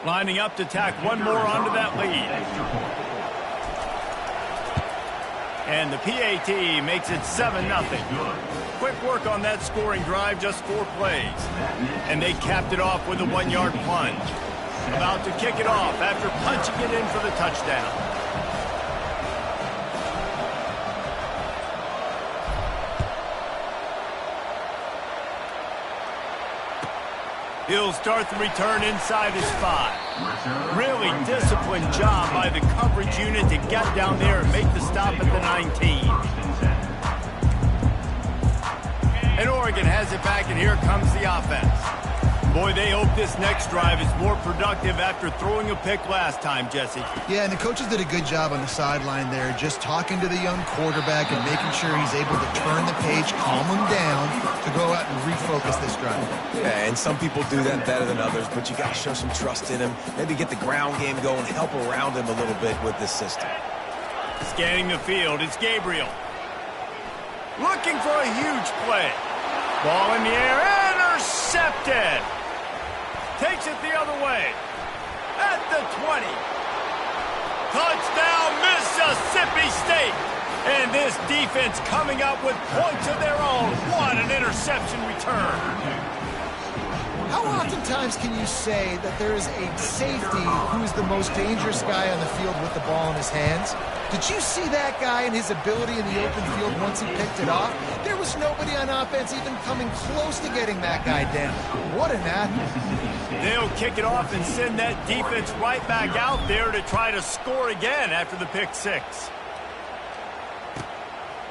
Lining up to tack one more onto that lead. And the PAT makes it 7-0. Quick work on that scoring drive, just 4 plays. And they capped it off with a 1-yard plunge. About to kick it off after punching it in for the touchdown. He'll start the return inside his 5. Really disciplined job by the coverage unit to get down there and make the stop at the 19. And Oregon has it back, and here comes the offense. Boy, they hope this next drive is more productive after throwing a pick last time, Jesse. Yeah, and the coaches did a good job on the sideline there, just talking to the young quarterback and making sure he's able to turn the page, calm him down to go out and refocus this drive. Yeah, and some people do that better than others, but you got to show some trust in him. Maybe get the ground game going, help around him a little bit with this system. Scanning the field, it's Gabriel. Looking for a huge play. Ball in the air, intercepted. Takes it the other way. At the 20. Touchdown, Mississippi State. And this defense coming up with points of their own. What an interception return. How oftentimes can you say that there is a safety who's the most dangerous guy on the field with the ball in his hands? Did you see that guy and his ability in the open field once he picked it off? There was nobody on offense even coming close to getting that guy down. What an athlete. They'll kick it off and send that defense right back out there to try to score again after the pick 6.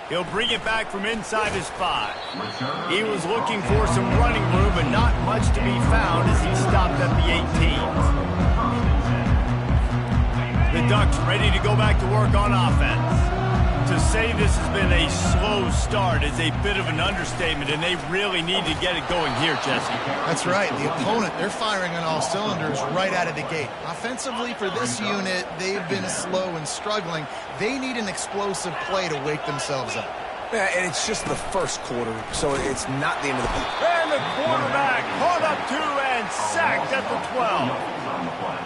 He'll bring it back from inside his 5. He was looking for some running room, but not much to be found as he stopped at the 18. The Ducks ready to go back to work on offense. To say this has been a slow start is a bit of an understatement, and they really need to get it going here, Jesse. That's right. The opponent, they're firing on all cylinders right out of the gate. Offensively, for this unit, they've been slow and struggling. They need an explosive play to wake themselves up. Yeah, and it's just the first quarter, so it's not the end of the ball. And the quarterback caught up to and sacked at the 12.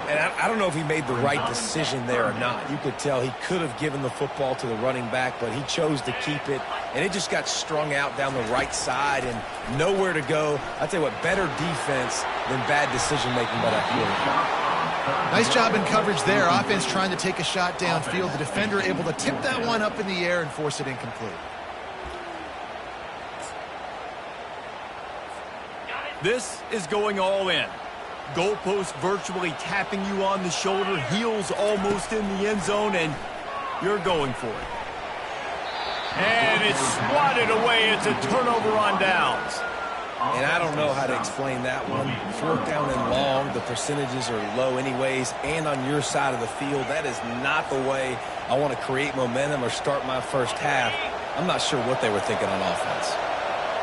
And I don't know if he made the right decision there or not. You could tell he could have given the football to the running back, but he chose to keep it, and it just got strung out down the right side and nowhere to go. I'll tell you what, better defense than bad decision-making by that quarterback. Nice job in coverage there. Offense trying to take a shot downfield. The defender able to tip that one up in the air and force it incomplete. This is going all in. Goalpost virtually tapping you on the shoulder, heels almost in the end zone, and you're going for it. And it's swatted away. It's a turnover on downs. And I don't know how to explain that one. 4th down and long, the percentages are low anyways, and on your side of the field, that is not the way I want to create momentum or start my first half. I'm not sure what they were thinking on offense.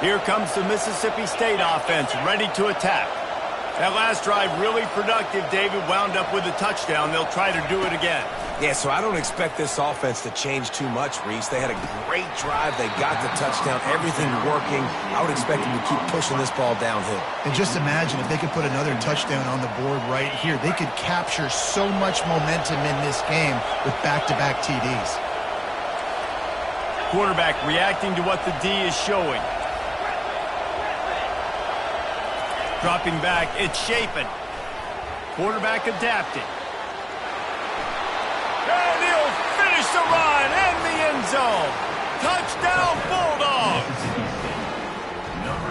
Here comes the Mississippi State offense, ready to attack. That last drive really productive. David wound up with a touchdown. They'll try to do it again. Yeah, so I don't expect this offense to change too much, Reese. They had a great drive. They got the touchdown. Everything working. I would expect them to keep pushing this ball downhill. And just imagine if they could put another touchdown on the board right here. They could capture so much momentum in this game with back-to-back TDs. Quarterback reacting to what the D is showing. Dropping back, it's Chapin. Quarterback adapting. And he'll finish the run in the end zone. Touchdown, Bulldogs.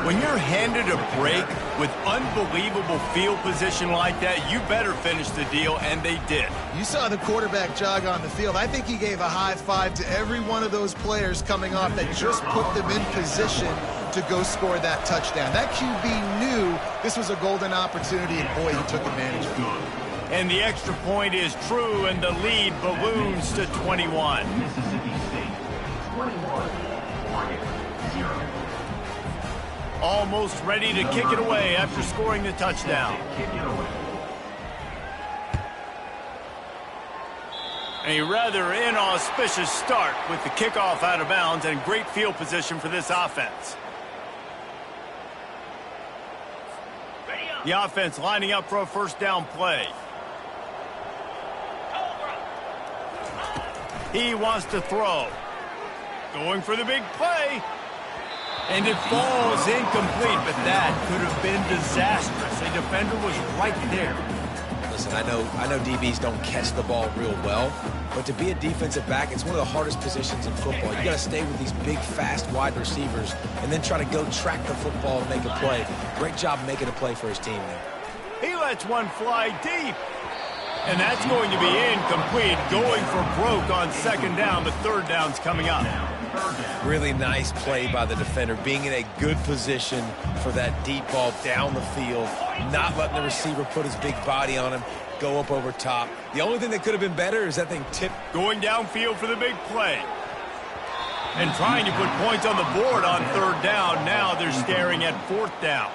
When you're handed a break with unbelievable field position like that, you better finish the deal, and they did. You saw the quarterback jog on the field. I think he gave a high five to every one of those players coming off that just put them in position to go score that touchdown. That QB knew this was a golden opportunity, and boy, he took advantage of it. And the extra point is true, and the lead balloons to 21. Almost ready to kick it away after scoring the touchdown. A rather inauspicious start with the kickoff out of bounds and great field position for this offense. The offense lining up for a first down play. He wants to throw. Going for the big play. And it falls incomplete, but that could have been disastrous. A defender was right there. Listen, I know DBs don't catch the ball real well, but to be a defensive back, it's one of the hardest positions in football. You got to stay with these big, fast, wide receivers and then try to go track the football and make a play. Great job making a play for his team there. He lets one fly deep. And that's going to be incomplete, going for broke on second down, but third down's coming up. Really nice play by the defender, being in a good position for that deep ball down the field, not letting the receiver put his big body on him, go up over top. The only thing that could have been better is that thing tipped. Going downfield for the big play. And trying to put points on the board on third down. Now they're staring at fourth down.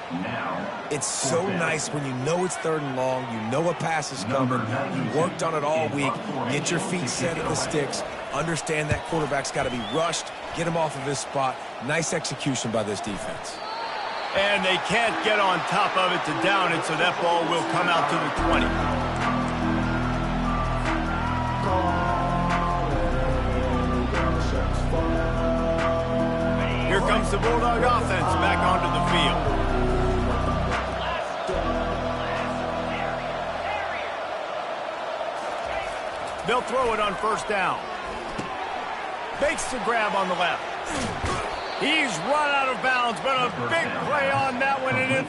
It's so nice when you know it's third and long, you know a pass is coming, you worked on it all week, get your feet set at the sticks, understand that quarterback's got to be rushed, get him off of his spot. Nice execution by this defense. And they can't get on top of it to down it, so that ball will come out to the 20. Here comes the Bulldog offense back onto the field. They'll throw it on first down. Makes the grab on the left. He's run out of bounds, but a big play on that one, and it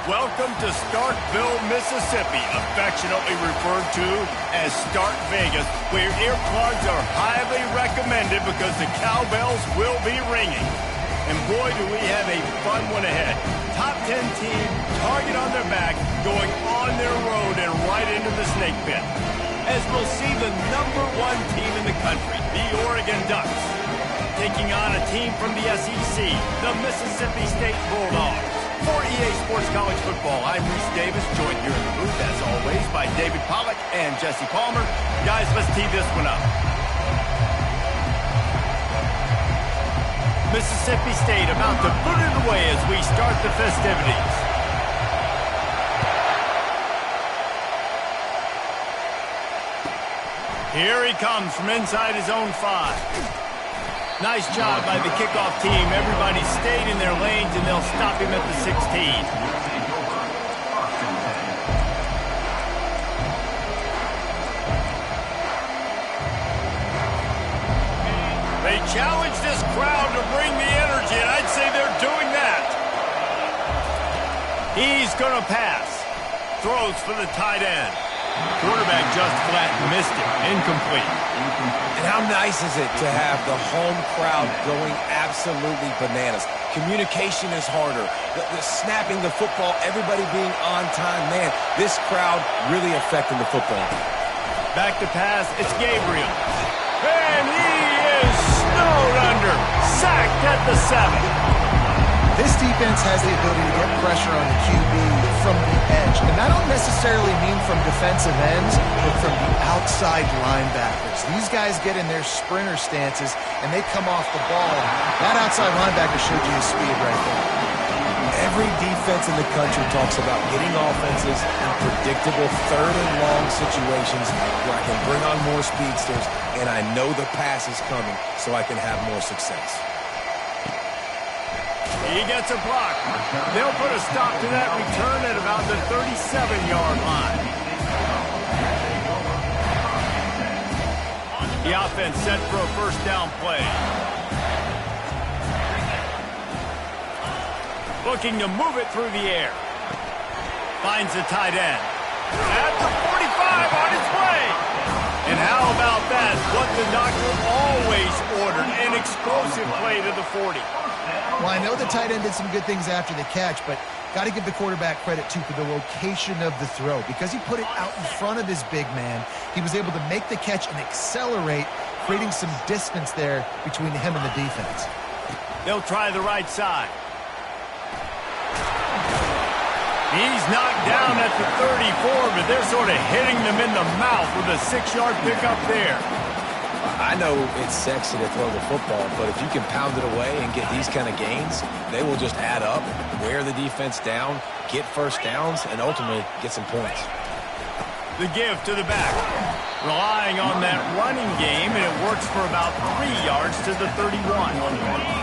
Welcome to Starkville, Mississippi, affectionately referred to as Stark Vegas, where earplugs are highly recommended because the cowbells will be ringing. And boy, do we have a fun one ahead. Top 10 team, target on their back, going on their road and right into the snake pit. As we'll see the #1 team in the country, the Oregon Ducks, taking on a team from the SEC, the Mississippi State Bulldogs. For EA Sports College Football, I'm Reese Davis, joined here in the booth, as always, by David Pollack and Jesse Palmer. Guys, let's tee this one up. Mississippi State about to put it away as we start the festivities. Here he comes from inside his own 5. Nice job by the kickoff team. Everybody stayed in their lanes, and they'll stop him at the 16. They challenge this crowd to bring the energy, and I'd say they're doing that. He's going to pass. Throws for the tight end. Quarterback just flat missed it. Incomplete. And how nice is it to have the home crowd going absolutely bananas? Communication is harder. The snapping the football, everybody being on time. Man, this crowd really affecting the football. Back to pass. It's Gabriel. And he is snowed under. Sacked at the 7. This defense has the ability to get pressure on the QB from the edge. And I don't necessarily mean from defensive ends, but from the outside linebackers. These guys get in their sprinter stances, and they come off the ball. That outside linebacker showed you his speed right there. Every defense in the country talks about getting offenses in predictable third and long situations where I can bring on more speedsters, and I know the pass is coming so I can have more success. He gets a block. They'll put a stop to that return at about the 37-yard line. The offense set for a first down play. Looking to move it through the air. Finds the tight end. At the 45 on its way. And how about that? What the doctor always ordered. An explosive play to the 40. Well, I know the tight end did some good things after the catch, but got to give the quarterback credit, too, for the location of the throw. Because he put it out in front of his big man, he was able to make the catch and accelerate, creating some distance there between him and the defense. They'll try the right side. He's knocked down at the 34, but they're sort of hitting them in the mouth with a 6-yard pickup there. I know it's sexy to throw the football, but if you can pound it away and get these kind of gains, they will just add up, wear the defense down, get first downs, and ultimately get some points. The give to the back. Relying on that running game, and it works for about 3 yards to the 31.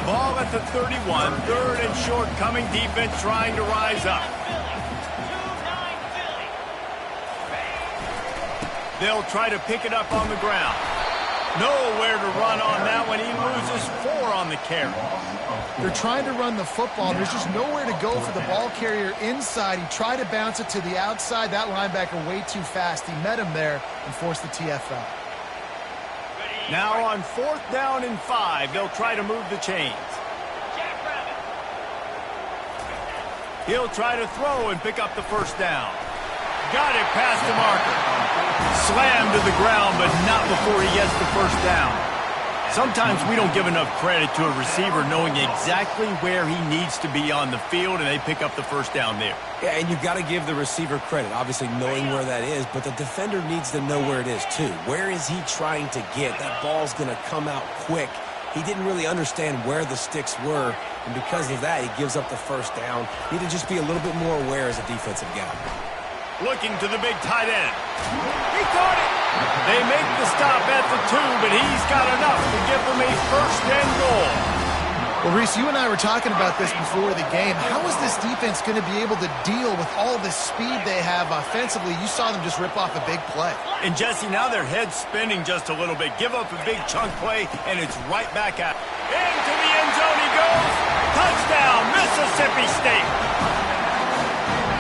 Ball at the 31, third and short coming, defense trying to rise up. They'll try to pick it up on the ground. Nowhere to run on that one. He loses 4 on the carry. They're trying to run the football. There's just nowhere to go for the ball carrier inside. He tried to bounce it to the outside. That linebacker way too fast. He met him there and forced the TFL. Now on 4th down and 5, they'll try to move the chains. He'll try to throw and pick up the first down. Got it past the marker. Slammed to the ground, but not before he gets the first down. Sometimes we don't give enough credit to a receiver knowing exactly where he needs to be on the field, and they pick up the first down there. Yeah, and you've got to give the receiver credit, obviously knowing where that is, but the defender needs to know where it is too. Where is he trying to get? That ball's going to come out quick. He didn't really understand where the sticks were, and because of that, he gives up the first down. Need to just be a little bit more aware as a defensive guy. Looking to the big tight end. He caught it. They make the stop at the 2, but he's got enough to give them a first and goal. Well, Reese, you and I were talking about this before the game. How is this defense going to be able to deal with all the speed they have offensively? You saw them just rip off a big play. And, Jesse, now their head's spinning just a little bit. Give up a big chunk play, and it's right back out. Into the end zone he goes. Touchdown, Mississippi State.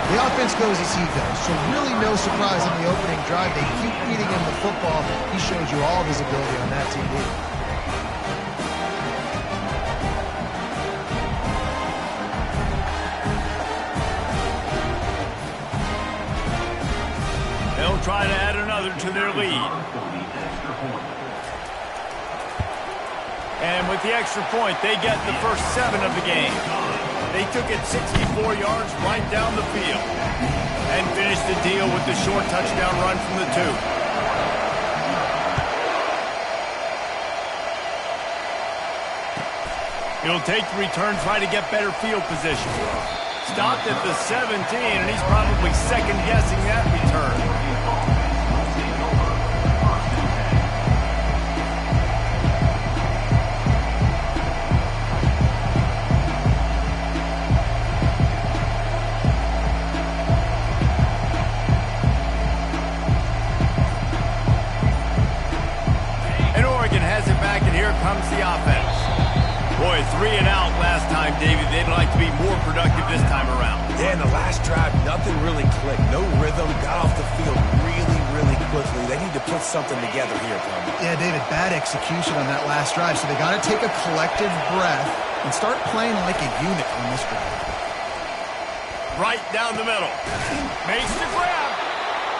The offense goes as he goes, so really no surprise on the opening drive. They keep feeding him the football. He showed you all of his ability on that TV. They'll try to add another to their lead. And with the extra point, they get the first 7 of the game. They took it 64 yards right down the field and finished the deal with the short touchdown run from the 2. He'll take the return, try to get better field position. Stopped at the 17, and he's probably second-guessing that return. Comes the offense. Boy, 3 and out last time, David. They'd like to be more productive this time around. Yeah, in the last drive, nothing really clicked. No rhythm, got off the field really quickly. They need to put something together here, Tom. Yeah, David, bad execution on that last drive, so they got to take a collective breath and start playing like a unit on this drive. Right down the middle. Makes the grab.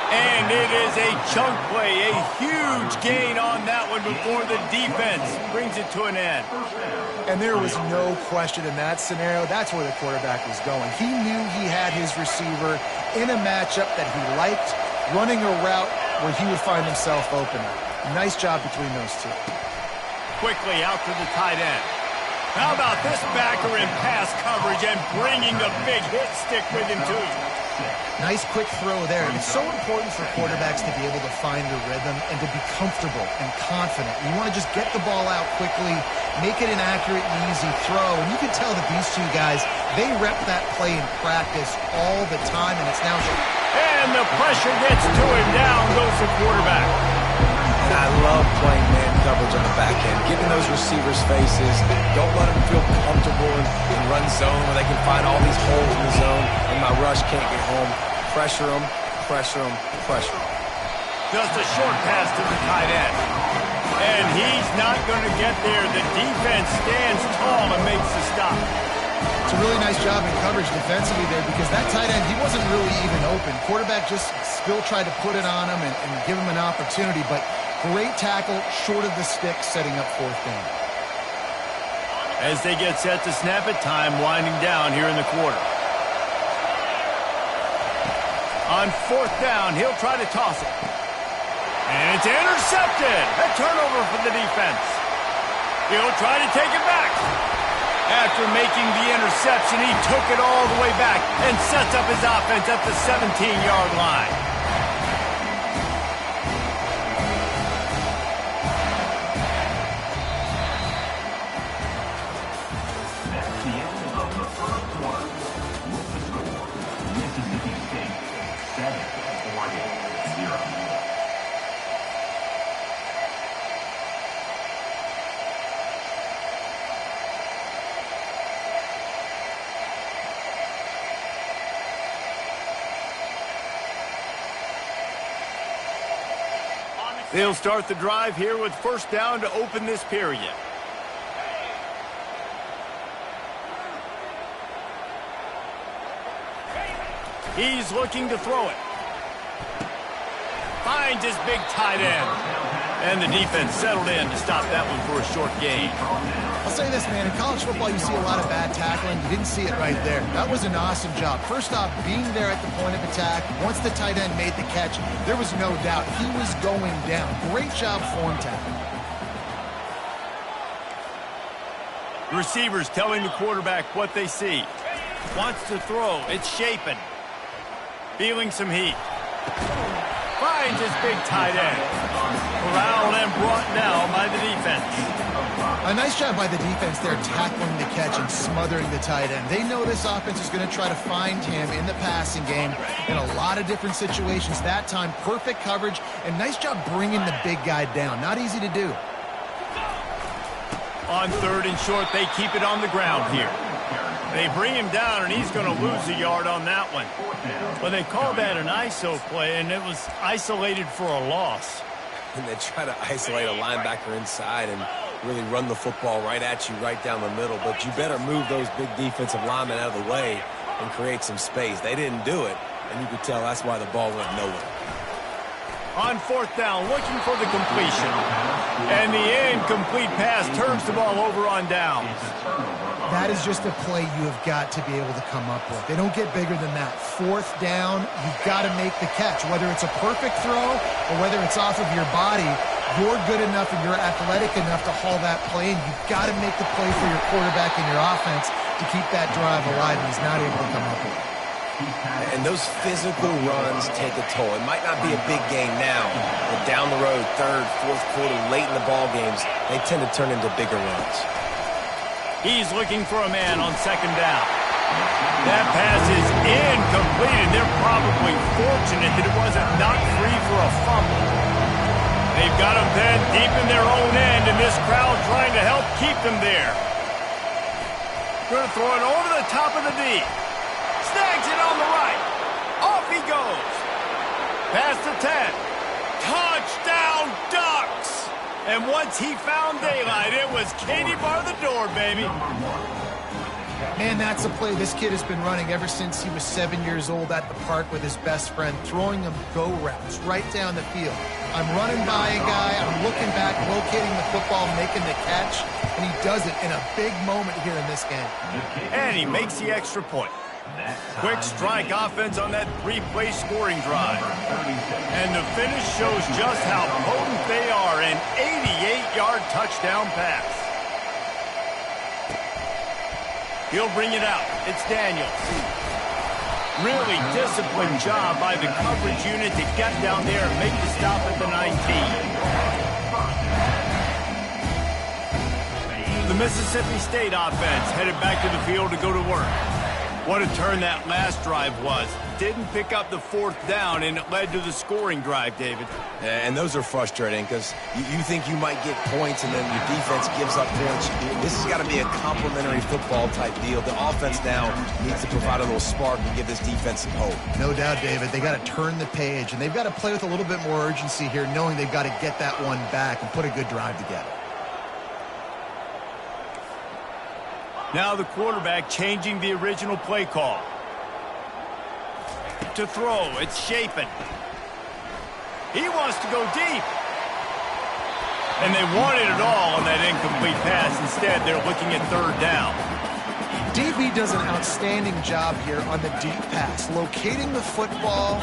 And it is a chunk play, a huge gain on that one before the defense brings it to an end. And there was no question in that scenario. That's where the quarterback was going. He knew he had his receiver in a matchup that he liked, running a route where he would find himself open. Nice job between those two. Quickly out to the tight end. How about this backer in pass coverage and bringing the big hit stick with him too? Nice quick throw there. And it's so important for quarterbacks to be able to find a rhythm and to be comfortable and confident. You want to just get the ball out quickly, make it an accurate and easy throw. And you can tell that these two guys, they rep that play in practice all the time, and it's now... And the pressure gets to him. Down goes the quarterback. I love playing man coverage on the back end, giving those receivers faces. Don't let them feel comfortable in run zone where they can find all these holes in the zone and my rush can't get home. Pressure them, pressure them, pressure them. Just a short pass to the tight end. And he's not going to get there. The defense stands tall and makes the stop. It's a really nice job in coverage defensively there because that tight end, he wasn't really even open. Quarterback just still tried to put it on him and give him an opportunity, but great tackle short of the stick, setting up 4th down. As they get set to snap it, time winding down here in the quarter. On 4th down, he'll try to toss it. And it's intercepted. A turnover for the defense. He'll try to take it back. After making the interception, he took it all the way back and sets up his offense at the 17-yard line. They'll start the drive here with 1st down to open this period. He's looking to throw it. Finds his big tight end. And the defense settled in to stop that one for a short gain. I'll say this, man. In college football, you see a lot of bad tackling. You didn't see it right there. That was an awesome job. First off, being there at the point of attack. Once the tight end made the catch, there was no doubt he was going down. Great job form tackling. Receivers telling the quarterback what they see. Wants to throw. It's shaping. Feeling some heat. Finds his big tight end. Corralled and brought down by the defense. A nice job by the defense there, tackling the catch and smothering the tight end. They know this offense is going to try to find him in the passing game in a lot of different situations. That time, perfect coverage, and nice job bringing the big guy down. Not easy to do. On 3rd and short, they keep it on the ground here. They bring him down, and he's going to lose a yard on that one. Well, they called that an ISO play, and it was isolated for a loss. And they try to isolate a linebacker inside and really run the football right at you, right down the middle. But you better move those big defensive linemen out of the way and create some space. They didn't do it, and you could tell that's why the ball went nowhere. On fourth down, looking for the completion. And the incomplete pass turns the ball over on downs. That is just a play you have got to be able to come up with. They don't get bigger than that. Fourth down, you've got to make the catch. Whether it's a perfect throw or whether it's off of your body, you're good enough and you're athletic enough to haul that play, and you've got to make the play for your quarterback and your offense to keep that drive alive, and he's not able to come up with it. And those physical runs take a toll. It might not be a big game now, but down the road, third, fourth quarter, late in the ball games, they tend to turn into bigger runs. He's looking for a man on second down. That pass is incomplete, and they're probably fortunate that it wasn't knocked free for a fumble. They've got him then deep in their own end, and this crowd trying to help keep them there. Going to throw it over the top of the D. Snags it on the right. Off he goes. Past the 10. Touchdown Ducks! And once he found daylight, it was Katie bar the door, baby. Man, that's a play this kid has been running ever since he was 7 years old at the park with his best friend, throwing them go routes right down the field. I'm running by a guy, I'm looking back, locating the football, making the catch, and he does it in a big moment here in this game. And he makes the extra point. Quick strike offense on that three-play scoring drive. And the finish shows just how potent they are, an 88-yard touchdown pass. He'll bring it out. It's Daniels. Really disciplined job by the coverage unit to get down there and make the stop at the 19. The Mississippi State offense headed back to the field to go to work. What a turn that last drive was. Didn't pick up the fourth down, and it led to the scoring drive, David. And those are frustrating because you think you might get points and then your defense gives up points. This has got to be a complementary football type deal. The offense now needs to provide a little spark and give this defense some hope. No doubt, David. They got to turn the page, and they've got to play with a little bit more urgency here, knowing they've got to get that one back and put a good drive together. Now the quarterback changing the original play call. To throw, it's Shapen. He wants to go deep. And they wanted it all on that incomplete pass. Instead, they're looking at third down. DB does an outstanding job here on the deep pass, locating the football,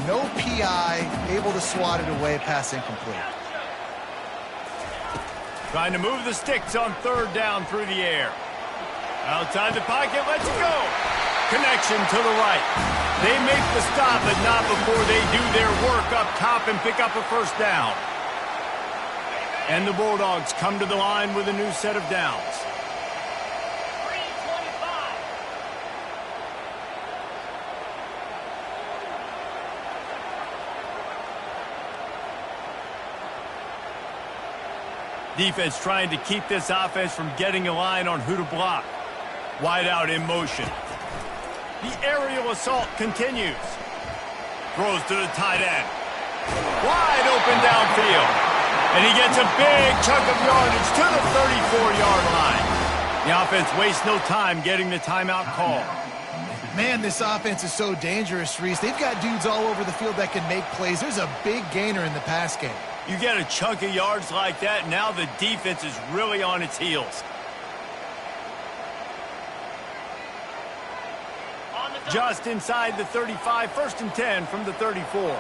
no PI, able to swat it away, pass incomplete. Trying to move the sticks on third down through the air. Outside the pocket, let's go. Connection to the right. They make the stop, but not before they do their work up top and pick up a first down. And the Bulldogs come to the line with a new set of downs. Defense trying to keep this offense from getting a line on who to block. Wide out in motion. The aerial assault continues. Throws to the tight end. Wide open downfield. And he gets a big chunk of yardage to the 34-yard line. The offense wastes no time getting the timeout call. Man, this offense is so dangerous, Reese. They've got dudes all over the field that can make plays. There's a big gainer in the pass game. You get a chunk of yards like that, now the defense is really on its heels. Just inside the 35, first and 10 from the 34.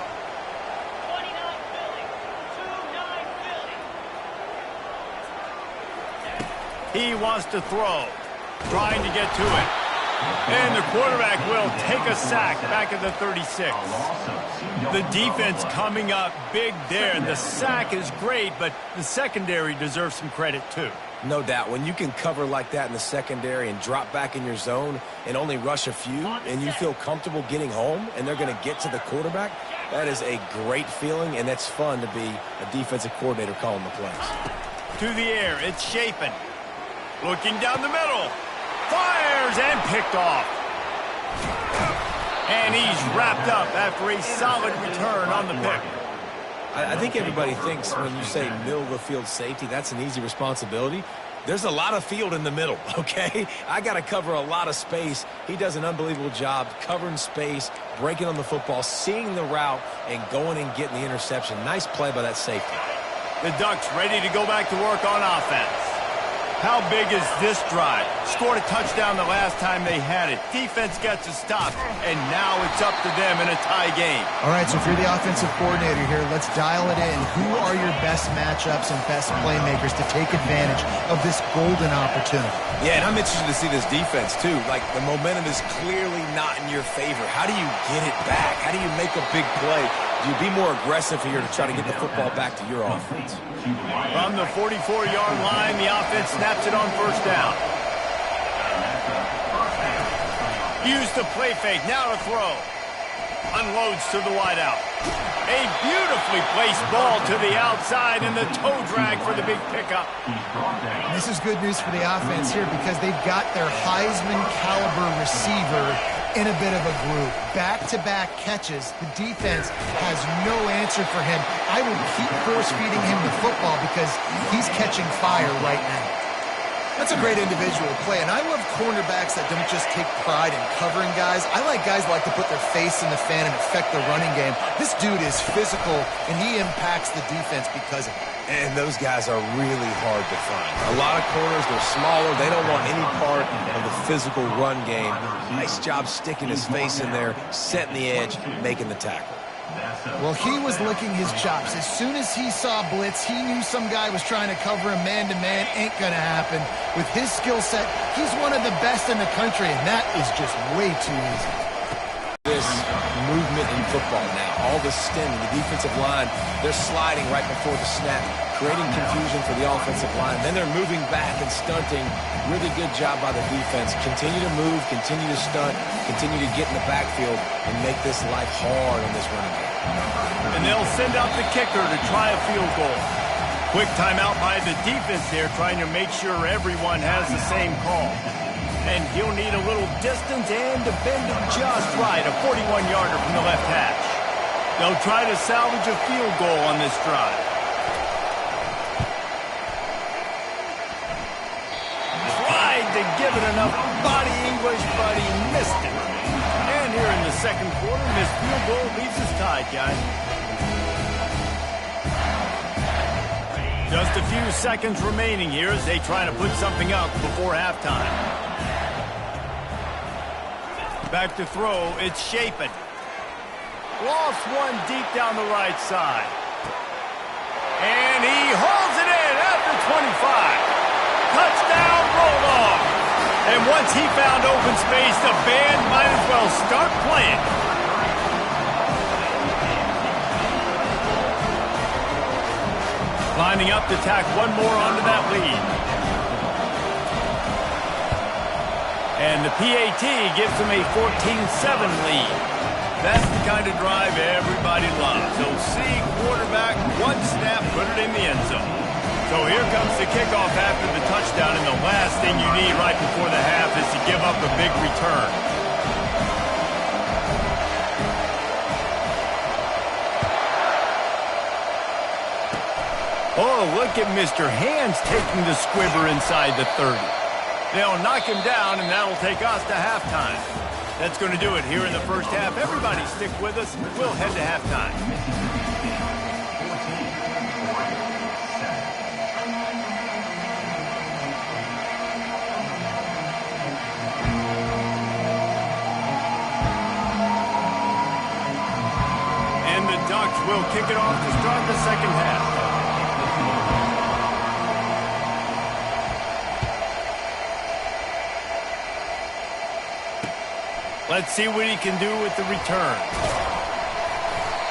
He wants to throw, trying to get to it. And the quarterback will take a sack back at the 36. The defense coming up big there. The sack is great, but the secondary deserves some credit too. No doubt. When you can cover like that in the secondary and drop back in your zone and only rush a few, and you feel comfortable getting home and they're going to get to the quarterback, that is a great feeling, and it's fun to be a defensive coordinator calling the plays. To the air, it's Shapen. Looking down the middle. Fires and picked off. And he's wrapped up after a solid return on the pick. I think everybody thinks when you say middle of the field safety, that's an easy responsibility. There's a lot of field in the middle, okay? I got to cover a lot of space. He does an unbelievable job covering space, breaking on the football, seeing the route, and going and getting the interception. Nice play by that safety. The Ducks ready to go back to work on offense. How big is this drive? Scored a touchdown the last time they had it. Defense gets a stop, and now it's up to them in a tie game. All right, so if you're the offensive coordinator here, let's dial it in. Who are your best matchups and best playmakers to take advantage of this golden opportunity? Yeah, and I'm interested to see this defense, too. Like, the momentum is clearly not in your favor. How do you get it back? How do you make a big play? Do you be more aggressive here to try to get the football back to your offense? From the 44-yard line, the offense snaps it on first down. Use the play fake, now to throw. Unloads to the wideout. A beautifully placed ball to the outside and the toe drag for the big pickup. This is good news for the offense here because they've got their Heisman caliber receiver in a bit of a group. Back-to-back catches. The defense has no answer for him. I will keep force-feeding him the football because he's catching fire right now. That's a great individual play, and I love cornerbacks that don't just take pride in covering guys. I like guys that like to put their face in the fan and affect the running game. This dude is physical, and he impacts the defense because of it. And those guys are really hard to find. A lot of corners, they're smaller. They don't want any part of the physical run game. Nice job sticking his face in there, setting the edge, making the tackle. Well, he was licking his chops. As soon as he saw blitz, he knew some guy was trying to cover him man-to-man. Ain't gonna happen. With his skill set, he's one of the best in the country, and that is just way too easy. This movement in football now, all the stemming, the defensive line, they're sliding right before the snap, creating confusion for the offensive line. Then they're moving back and stunting. Really good job by the defense. Continue to move, continue to stunt, continue to get in the backfield and make this life hard on this running game. And they'll send out the kicker to try a field goal. Quick timeout by the defense there, trying to make sure everyone has the same call. And he'll need a little distance and to bend it just right, a 41-yarder from the left hash. They'll try to salvage a field goal on this drive. Tried to give it enough body English, but he missed it. And here in the second quarter, missed field goal leaves us tied, guys. Just a few seconds remaining here as they try to put something up before halftime. Back to throw, it's Shapen. Lost one deep down the right side. And he hauls it in after 25. Touchdown, roll off. And once he found open space, the band might as well start playing. Lining up to tack one more onto that lead. And the PAT gives them a 14-7 lead. That's the kind of drive everybody loves. So see quarterback, one snap, put it in the end zone. So here comes the kickoff after the touchdown, and the last thing you need right before the half is to give up a big return. Oh, look at Mr. Hands taking the squibber inside the 30. They'll knock him down, and that'll take us to halftime. That's going to do it here in the first half. Everybody stick with us. We'll head to halftime. And the Ducks will kick it off to start the second half. Let's see what he can do with the return.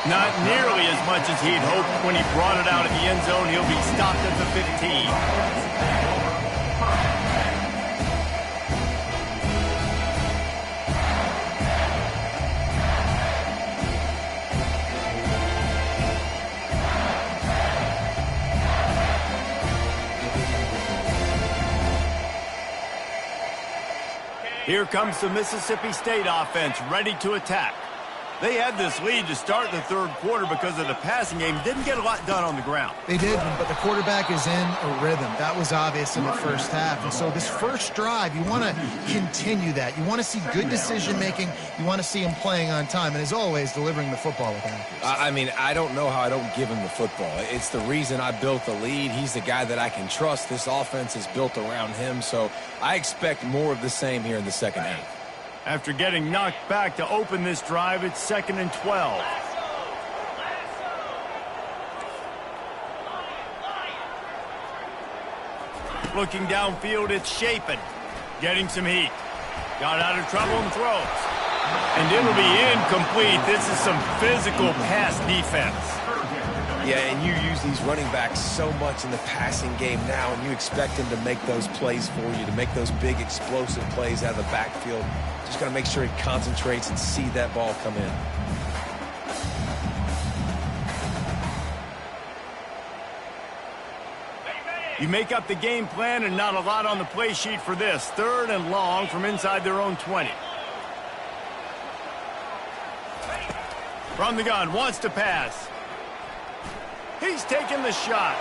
Not nearly as much as he'd hoped when he brought it out of the end zone. He'll be stopped at the 15. Here comes the Mississippi State offense ready to attack. They had this lead to start the third quarter because of the passing game. Didn't get a lot done on the ground. They didn't, but the quarterback is in a rhythm. That was obvious in the first half. And so this first drive, you want to continue that. You want to see good decision-making. You want to see him playing on time. And as always, delivering the football with accuracy. I mean, I don't know how I don't give him the football. It's the reason I built the lead. He's the guy that I can trust. This offense is built around him. So I expect more of the same here in the second half. After getting knocked back to open this drive, it's 2nd and 12. Looking downfield, it's Shapen. Getting some heat. Got out of trouble and throws. And it'll be incomplete. This is some physical pass defense. Yeah, and you use these running backs so much in the passing game now, and you expect them to make those plays for you, to make those big explosive plays out of the backfield. Just got to make sure he concentrates and see that ball come in. You make up the game plan and not a lot on the play sheet for this. 3rd and long from inside their own 20. From the gun, wants to pass. He's taking the shot.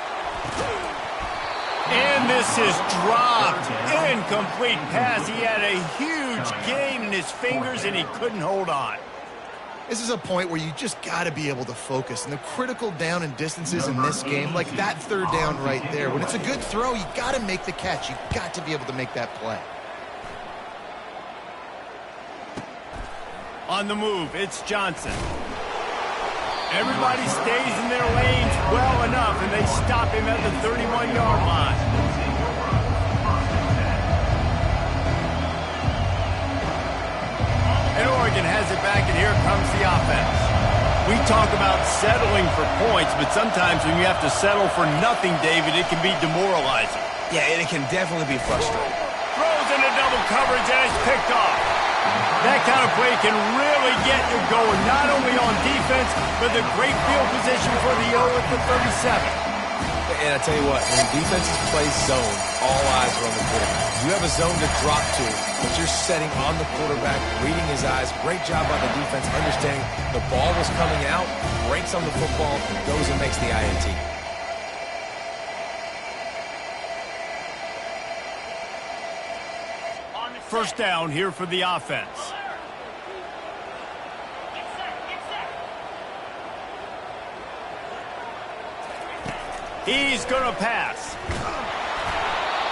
And this is dropped. Incomplete pass. He had a huge gain in his fingers, and he couldn't hold on. This is a point where you just got to be able to focus. And the critical down and distances in this game, like that 3rd down right there, when it's a good throw, you got to make the catch. You got to be able to make that play. On the move, it's Johnson. Everybody stays in their lanes well enough, and they stop him at the 31-yard line. And Oregon has it back, and here comes the offense. We talk about settling for points, but sometimes when you have to settle for nothing, David, it can be demoralizing. Yeah, and it can definitely be frustrating. Throws into double coverage, and it's picked off. That kind of play can really get you going, not only on defense, but the great field position for the O at the 37. And I tell you what, when defenses play zone, all eyes are on the quarterback. You have a zone to drop to, but you're setting on the quarterback, reading his eyes. Great job by the defense, understanding the ball was coming out, breaks on the football, goes and makes the INT. First down here for the offense. He's going to pass.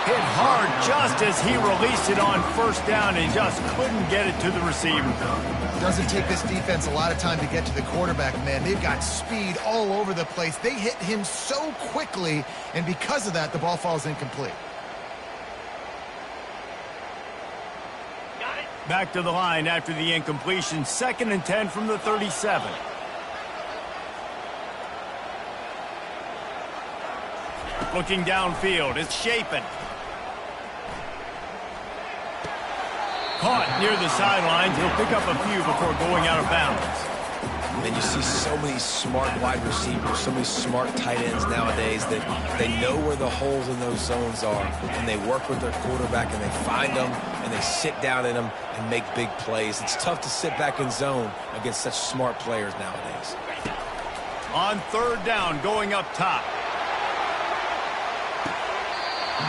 Hit hard just as he released it on first down and just couldn't get it to the receiver. Doesn't take this defense a lot of time to get to the quarterback, man. They've got speed all over the place. They hit him so quickly, and because of that, the ball falls incomplete. Back to the line after the incompletion. 2nd and 10 from the 37. Looking downfield, it's Shapen. Caught near the sidelines. He'll pick up a few before going out of bounds. And you see so many smart wide receivers, so many smart tight ends nowadays that they know where the holes in those zones are, and they work with their quarterback, and they find them, and they sit down in them and make big plays. It's tough to sit back in zone against such smart players nowadays. On 3rd down, going up top.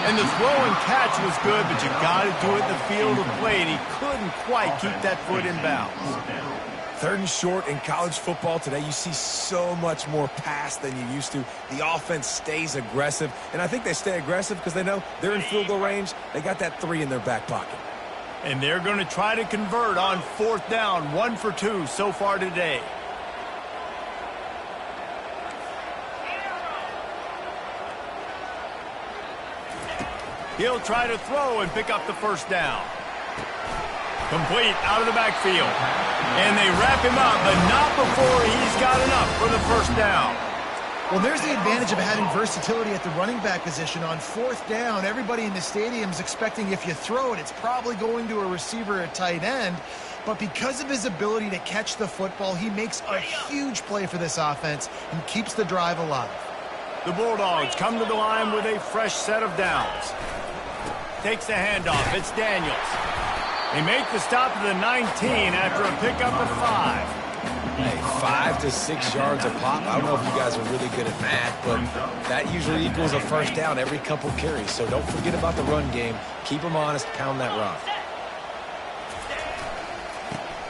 And the throw and catch was good, but you got to do it in the field of play, and he couldn't quite keep that foot in bounds. 3rd and short in college football today, you see so much more pass than you used to. The offense stays aggressive, and I think they stay aggressive because they know they're in field goal range. They got that 3 in their back pocket. And they're going to try to convert on 4th down, 1 for 2 so far today. He'll try to throw and pick up the first down. Complete out of the backfield. And they wrap him up, but not before he's got enough for the first down. Well, there's the advantage of having versatility at the running back position. On 4th down, everybody in the stadium is expecting if you throw it, it's probably going to a receiver at tight end. But because of his ability to catch the football, he makes a huge play for this offense and keeps the drive alive. The Bulldogs come to the line with a fresh set of downs. Takes the handoff. It's Daniels. They make the stop to the 19 after a pickup of 5. Hey, 5 to 6 yards a pop. I don't know if you guys are really good at math, but that usually equals a first down every couple carries. So don't forget about the run game. Keep them honest, pound that rock.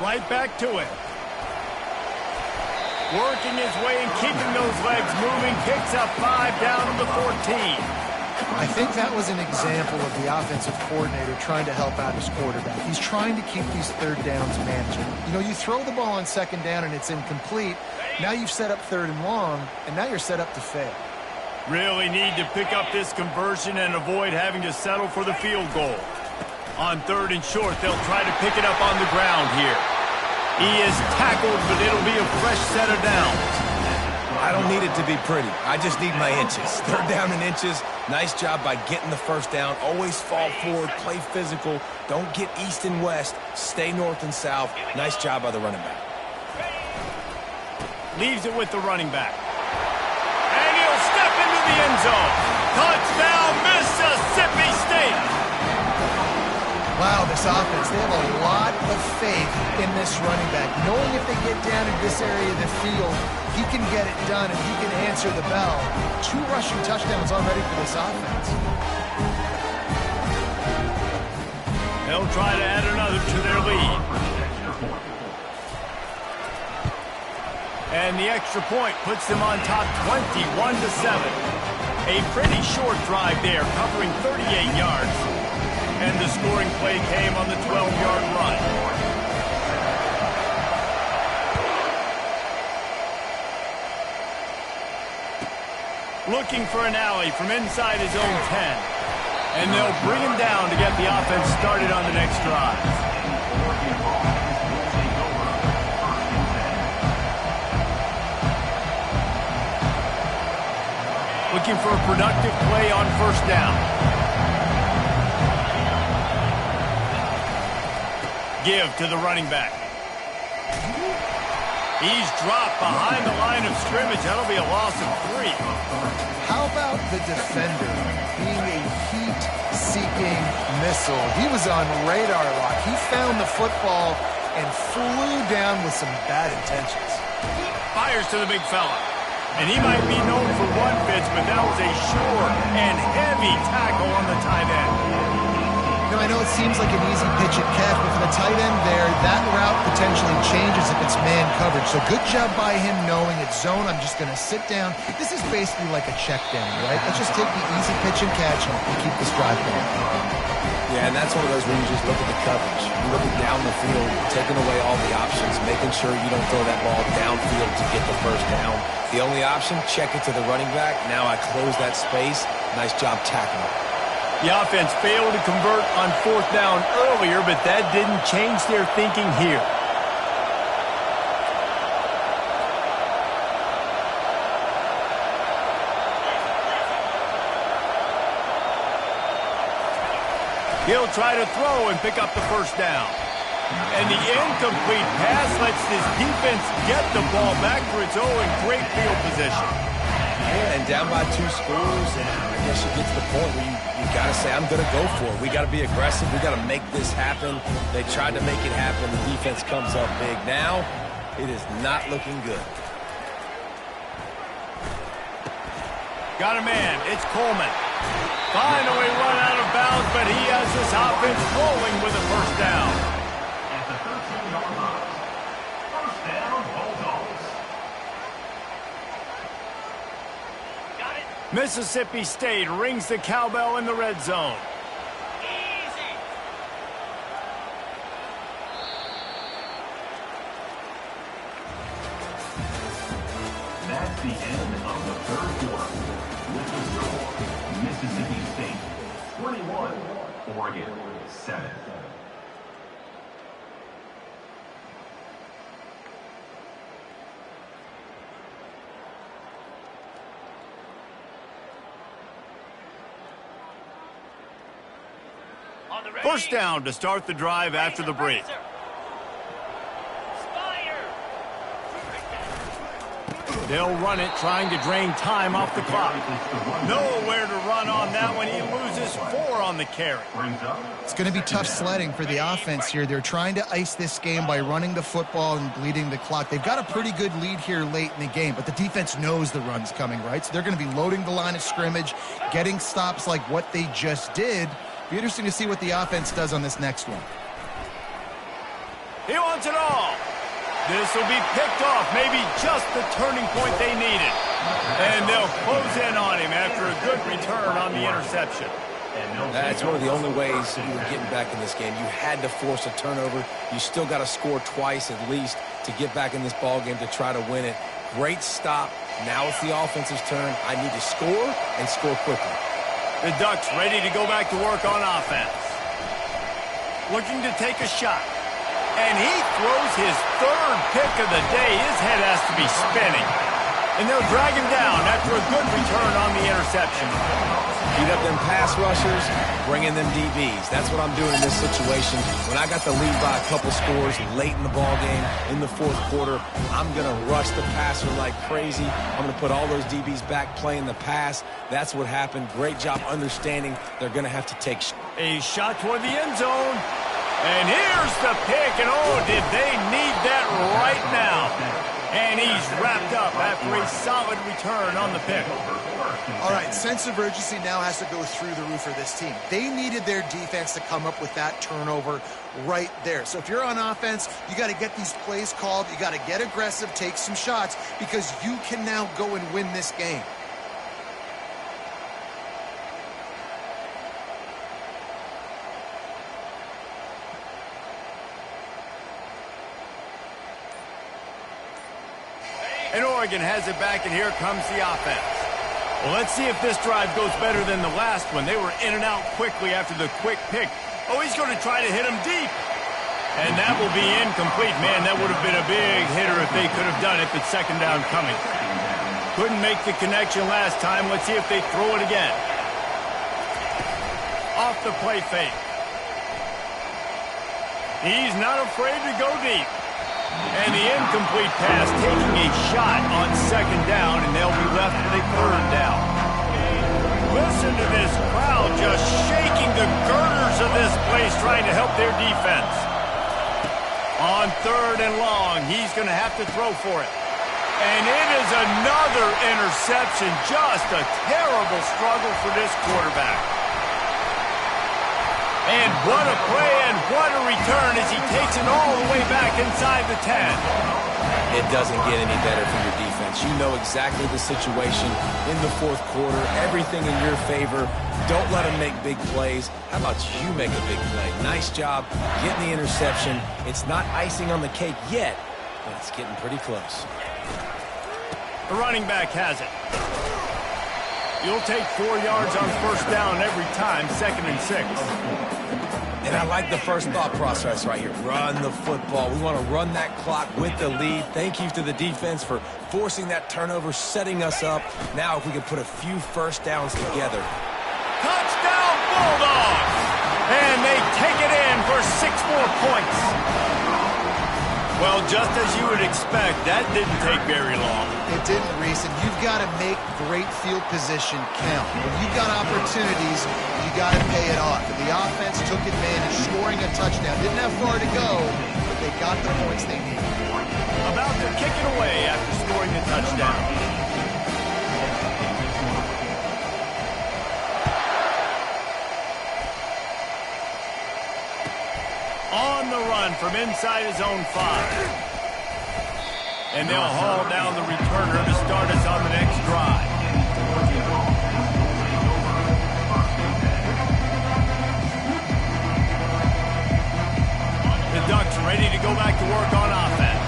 Right back to it. Working his way and keeping those legs moving. Kicks up 5 down to the 14. I think that was an example of the offensive coordinator trying to help out his quarterback. He's trying to keep these third downs manageable. You know, you throw the ball on second down and it's incomplete. Now you've set up third and long, and now you're set up to fail. Really need to pick up this conversion and avoid having to settle for the field goal. On third and short, they'll try to pick it up on the ground here. He is tackled, but it'll be a fresh set of downs. I don't need it to be pretty. I just need my inches. Third down in inches. Nice job by getting the first down. Always fall forward, play physical. Don't get east and west. Stay north and south. Nice job by the running back. Leaves it with the running back. And he'll step into the end zone. Touchdown, Mississippi State. Wow, this offense, they have a lot of faith in this running back. Knowing if they get down in this area of the field, he can get it done and he can answer the bell. 2 rushing touchdowns already for this offense. They'll try to add another to their lead. And the extra point puts them on top 21-7. A pretty short drive there, covering 38 yards. And the scoring play came on the 12-yard run. Looking for an alley from inside his own 10. And they'll bring him down to get the offense started on the next drive. Looking for a productive play on first down. Give to the running back. He's dropped behind the line of scrimmage. That'll be a loss of 3. How about the defender being a heat-seeking missile? He was on radar lock. He found the football and flew down with some bad intentions. Fires to the big fella. And he might be known for run fits, but that was a sure and heavy tackle on the tight end. You know, I know it seems like an easy pitch and catch, but for the tight end there, that route potentially changes if it's man coverage. So good job by him knowing it's zone. I'm just going to sit down. This is basically like a check down, right? Let's just take the easy pitch and catch and keep this drive going. Yeah, and that's one of those where you just look at the coverage. You're looking down the field, taking away all the options, making sure you don't throw that ball downfield to get the first down. The only option, check it to the running back. Now I close that space. Nice job tackling. The offense failed to convert on fourth down earlier, but that didn't change their thinking here. He'll try to throw and pick up the first down. And the incomplete pass lets this defense get the ball back for its own great field position. Yeah, and down by 2 scores, and I guess you get to the point where you got to say, I'm going to go for it. We got to be aggressive. We got to make this happen. They tried to make it happen. The defense comes up big. Now, it is not looking good. Got a man. It's Coleman. Finally run out of bounds, but he has this offense rolling with a first down. At the 13-yard line, first down, Bulldogs. Got it. Mississippi State rings the cowbell in the red zone. Easy. That's the end of the third quarter. With the score, Mississippi State 21, Oregon 7. First down to start the drive after the break. They'll run it, trying to drain time off the clock. Nowhere to run on that one. He loses 4 on the carry. It's going to be tough sledding for the offense here. They're trying to ice this game by running the football and bleeding the clock. They've got a pretty good lead here late in the game, but the defense knows the run's coming, right? So they're going to be loading the line of scrimmage, getting stops like what they just did. Be interesting to see what the offense does on this next one. He wants it all. This will be picked off, maybe just the turning point they needed. And they'll close in on him after a good return on the interception. That's one of the only ways you were getting back in this game. You had to force a turnover. You still got to score twice at least to get back in this ball game to try to win it. Great stop. Now it's the offense's turn. I need to score and score quickly. The Ducks ready to go back to work on offense. Looking to take a shot. And he throws his 3rd pick of the day. His head has to be spinning. And they'll drag him down after a good return on the interception. Beat up them pass rushers, bring in them DBs. That's what I'm doing in this situation. When I got the lead by a couple scores late in the ball game, in the 4th quarter, I'm going to rush the passer like crazy. I'm going to put all those DBs back playing the pass. That's what happened. Great job understanding they're going to have to take a shot toward the end zone. And here's the pick, and oh, did they need that right now. And he's wrapped up after a solid return on the pick. All right, sense of urgency now has to go through the roof for this team. They needed their defense to come up with that turnover right there. So if you're on offense, you got to get these plays called. You got to get aggressive, take some shots, because you can now go and win this game. And Oregon has it back, and here comes the offense. Well, let's see if this drive goes better than the last one. They were in and out quickly after the quick pick. Oh, he's going to try to hit him deep. And that will be incomplete. Man, that would have been a big hitter if they could have done it, but 2nd down coming. Couldn't make the connection last time. Let's see if they throw it again. Off the play fake. He's not afraid to go deep. And the incomplete pass taking a shot on 2nd down, and they'll be left with a 3rd down. Listen to this crowd just shaking the girders of this place trying to help their defense. On 3rd and long, he's going to have to throw for it. And it is another interception. Just a terrible struggle for this quarterback. And what a play and what a return as he takes it all the way back inside the 10. It doesn't get any better for your defense. You know exactly the situation in the 4th quarter. Everything in your favor. Don't let them make big plays. How about you make a big play? Nice job getting the interception. It's not icing on the cake yet, but it's getting pretty close. The running back has it. You'll take 4 yards on 1st down every time, 2nd and 6. And I like the first thought process right here. Run the football. We want to run that clock with the lead. Thank you to the defense for forcing that turnover, setting us up. Now if we can put a few 1st downs together. Touchdown Bulldogs! And they take it in for 6 more points. Well, just as you would expect, that didn't take very long. It didn't, Reese, and you've got to make great field position count. When you've got opportunities, you got to pay it off. And the offense took advantage, scoring a touchdown. Didn't have far to go, but they got the points they needed. About to kick it away after scoring the touchdown. On the run from inside his own 5. And they'll haul down the returner to start us on the next drive. The Ducks ready to go back to work on offense.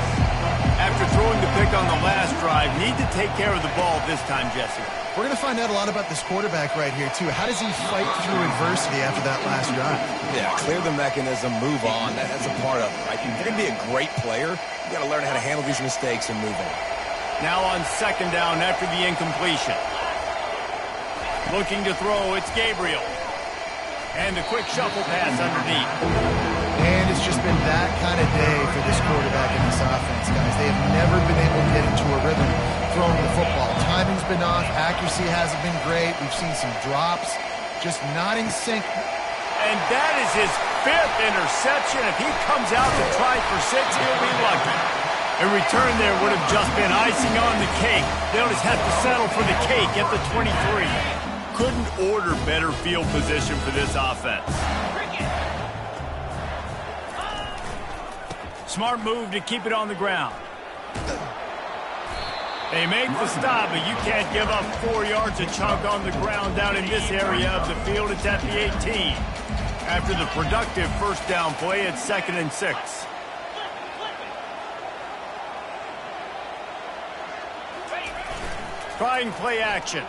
After throwing the pick on the last drive, need to take care of the ball this time, Jesse. We're going to find out a lot about this quarterback right here, too. How does he fight through adversity after that last drive? Yeah, clear the mechanism, move on. That's a part of it, right? If you're going to be a great player, you got to learn how to handle these mistakes and move on. Now on 2nd down after the incompletion. Looking to throw, it's Gabriel. And the quick shuffle pass underneath. And it's just been that kind of day for this quarterback in this offense, guys. They have never been able to get into a rhythm. throwing the football. Timing's been off. Accuracy hasn't been great. We've seen some drops. Just not in sync. And that is his 5th interception. If he comes out to try for 6, he'll be lucky. A return there would have just been icing on the cake. They'll just have to settle for the cake at the 23. Couldn't order better field position for this offense. Smart move to keep it on the ground. They make the stop, but you can't give up 4 yards a chunk on the ground down in this area of the field. It's at the 18. After the productive first down play, it's 2nd and 6. Trying play action.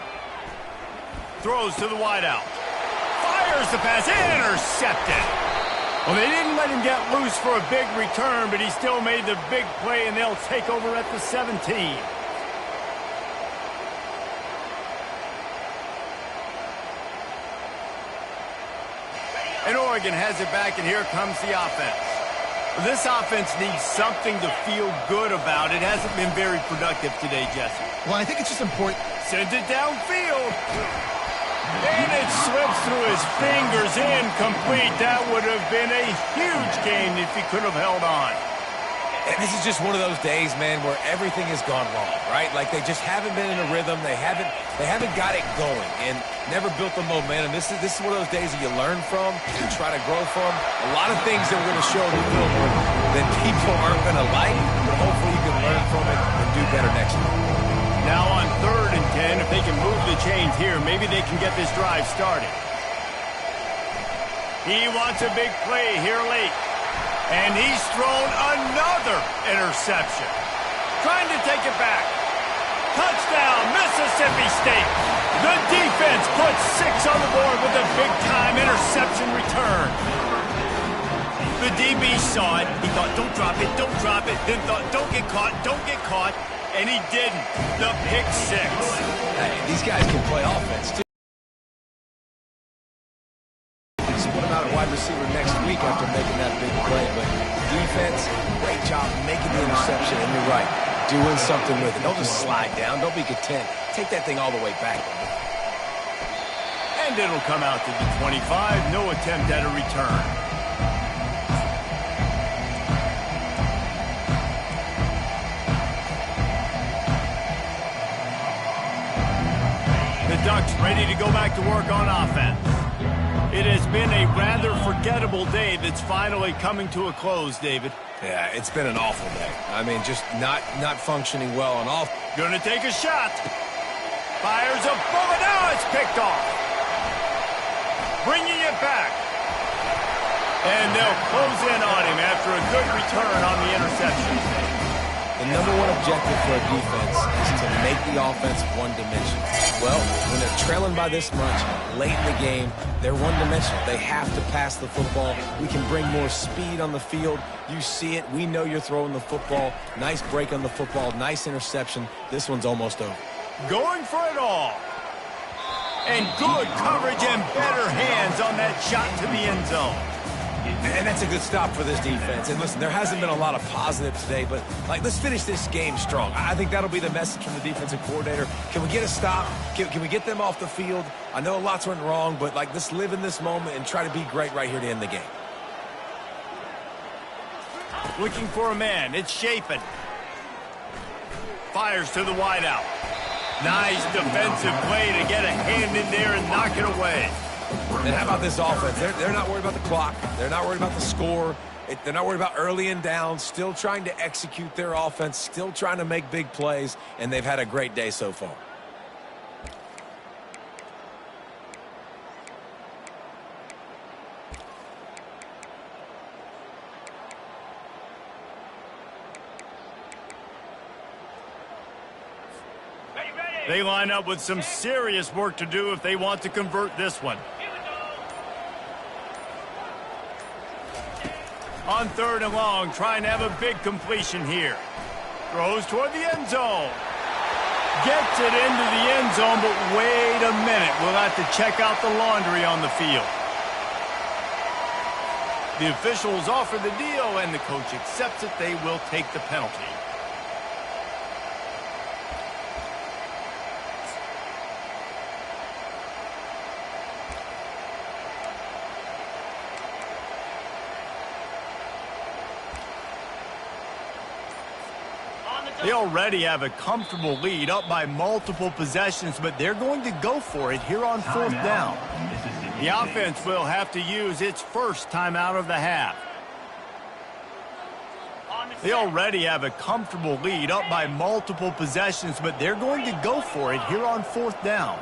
Throws to the wideout. Fires the pass. Intercepted. Well, they didn't let him get loose for a big return, but he still made the big play, and they'll take over at the 17. And Oregon has it back, and here comes the offense. This offense needs something to feel good about. It hasn't been very productive today, Jesse. Well, I think it's just important. Sends it downfield. And it slips through his fingers, incomplete. That would have been a huge gain if he could have held on. And this is just one of those days, man, where everything has gone wrong, right? Like they just haven't been in a rhythm. They haven't got it going and never built the momentum. This is one of those days that you learn from, you try to grow from. A lot of things that we're going to show the field that people aren't going to like, but hopefully you can learn from it and do better next time. Now on 3rd and 10, if they can move the chains here, maybe they can get this drive started. He wants a big play here late. And he's thrown another interception. Trying to take it back. Touchdown, Mississippi State. The defense puts 6 on the board with a big-time interception return. The DB saw it. He thought, don't drop it, don't drop it. Then thought, don't get caught, don't get caught. And he didn't. The pick 6. Hey, these guys can play offense, too. Put him out at wide receiver next week after making that big play. But defense, great job making the interception. And you're right, doing something with it. Don't just slide down. Don't be content. Take that thing all the way back. And it'll come out to the 25. No attempt at a return. The Ducks ready to go back to work on offense. It has been a rather forgettable day that's finally coming to a close, David. Yeah, it's been an awful day. I mean, just not functioning well on all. Gonna take a shot. Fires a bullet. Now it's picked off. Bringing it back. And they'll close in on him after a good return on the interception. The number one objective for a defense is to make the offense one-dimensional. Well, when they're trailing by this much, late in the game, they're one-dimensional. They have to pass the football. We can bring more speed on the field. You see it. We know you're throwing the football. Nice break on the football. Nice interception. This one's almost over. Going for it all. And good coverage and better hands on that shot to the end zone. And that's a good stop for this defense. And listen, there hasn't been a lot of positive today, but let's finish this game strong. I think that'll be the message from the defensive coordinator. Can we get a stop? Can we get them off the field? I know lots went wrong, but let's live in this moment and try to be great right here to end the game. Looking for a man. It's Chapin. Fires to the wideout. Nice defensive play to get a hand in there and knock it away. And how about this offense? They're not worried about the clock. They're not worried about the score. They're not worried about early and down. Still trying to execute their offense. Still trying to make big plays. And they've had a great day so far. They line up with some serious work to do if they want to convert this one. On 3rd and long, trying to have a big completion here. Throws toward the end zone. Gets it into the end zone, but wait a minute. We'll have to check out the laundry on the field. The officials offer the deal, and the coach accepts it. They will take the penalty. They already have a comfortable lead, up by multiple possessions, but they're going to go for it here on fourth down. The offense will have to use its first timeout of the half. They already have a comfortable lead, up by multiple possessions, but they're going to go for it here on fourth down.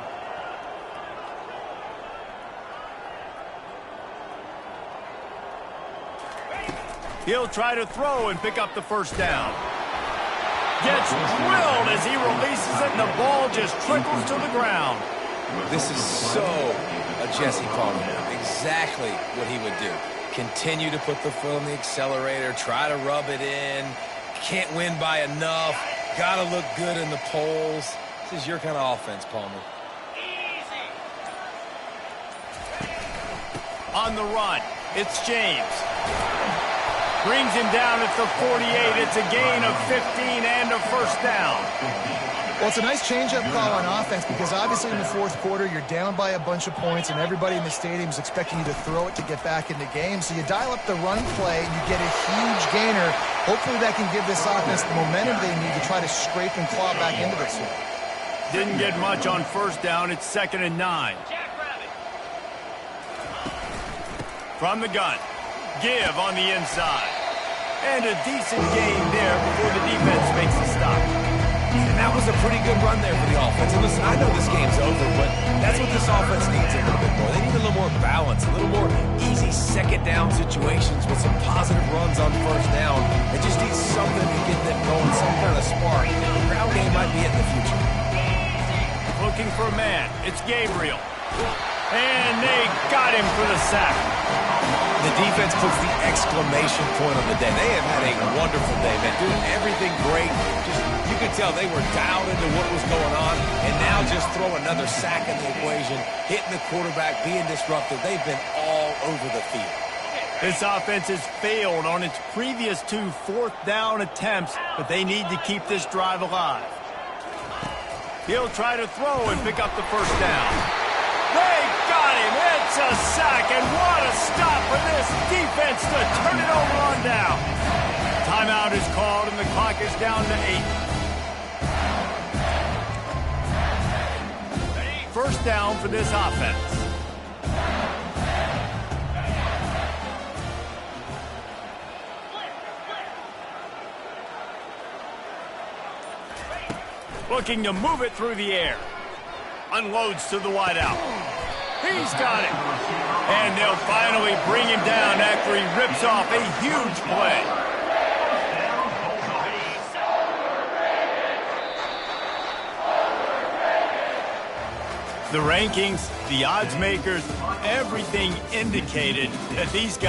He'll try to throw and pick up the first down. Gets drilled as he releases it, and the ball just trickles to the ground. This is so a Jesse Palmer. Exactly what he would do. Continue to put the foot on the accelerator, try to rub it in. Can't win by enough. Got to look good in the polls. This is your kind of offense, Palmer. On the run, it's James. Brings him down at the 48. It's a gain of 15 and a first down. Well, it's a nice change-up call on offense because obviously in the fourth quarter, you're down by a bunch of points and everybody in the stadium is expecting you to throw it to get back in the game. So you dial up the run play, you get a huge gainer. Hopefully that can give this offense the momentum they need to try to scrape and claw back into this one. Didn't get much on first down. It's 2nd and 9. From the gun. Give on the inside. And a decent gain there before the defense makes a stop. And that was a pretty good run there for the offense. And listen, I know this game's over, but that's what this offense needs a little bit more. They need a little more balance, a little more easy second down situations with some positive runs on first down. They just need something to get them going, some kind of spark. The ground game might be it in the future. Looking for a man. It's Gabriel. And they got him for the sack. The defense puts the exclamation point on the day. They have had a wonderful day, man. Doing everything great. Just, you could tell they were dialed into what was going on. And now just throw another sack in the equation, hitting the quarterback, being disruptive. They've been all over the field. This offense has failed on its previous 2 fourth down attempts, but they need to keep this drive alive. He'll try to throw and pick up the first down. They got him. It's a sack, and what a stop for this defense to turn it over on down. Timeout is called, and the clock is down to 8. First down for this offense. Looking to move it through the air. Unloads to the wideout. He's got it. And they'll finally bring him down after he rips off a huge play. The rankings, the odds makers, everything indicated that these guys